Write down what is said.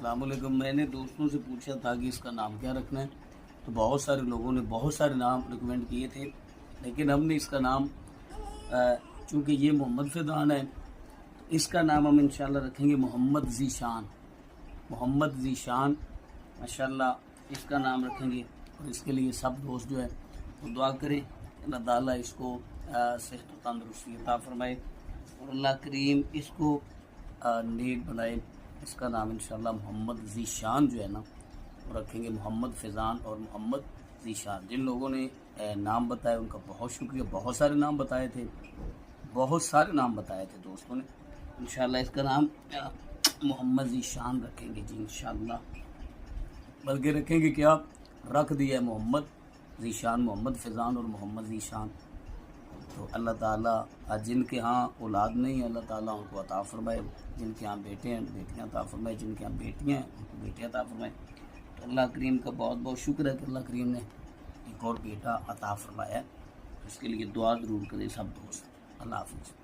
अस्सलाम वालेकुम। मैंने दोस्तों से पूछा था कि इसका नाम क्या रखना है, तो बहुत सारे लोगों ने बहुत सारे नाम रिकमेंड किए थे, लेकिन हमने इसका नाम चूँकि ये मोहम्मद फ़ैज़ान है तो इसका नाम हम इंशाल्लाह रखेंगे मोहम्मद ज़ीशान। मोहम्मद ज़ीशान माशाल्लाह इसका नाम रखेंगे। और इसके लिए सब दोस्त जो है वो दुआ करें, अल्लाह ताला इसको सेहत और तंदरुस्ती अता फरमाए और अल्लाह करीम इसको नेक बनाए। इसका नाम इंशाल्लाह मोहम्मद ज़ीशान जो है ना वो रखेंगे, मोहम्मद फ़ैज़ान और मोहम्मद ज़ीशान। जिन लोगों ने नाम बताए उनका बहुत शुक्रिया। बहुत सारे नाम बताए थे, बहुत सारे नाम बताए थे दोस्तों ने। इंशाल्लाह इसका नाम मोहम्मद ज़ीशान रखेंगे जी इंशाल्लाह। बल्कि रखेंगे क्या, रख दिया है मोहम्मद ज़ीशान, मोहम्मद फ़ैज़ान और मोहम्मद ज़ीशान। तो अल्लाह ताला जिनके यहाँ औलाद नहीं है अल्लाह ताला उनको अता फरमाए, जिनके यहाँ बेटे हैं बेटियाँ अता फरमाए, जिनके यहाँ बेटियाँ हैं उनको बेटियाँ अता फरमाए। तो अल्लाह करीम का बहुत बहुत शुक्र है कि अल्लाह करीम ने एक और बेटा अता फरमाया है। इसके लिए दुआ ज़रूर करें सब दोस्त। अल्लाह हाफ़िज़।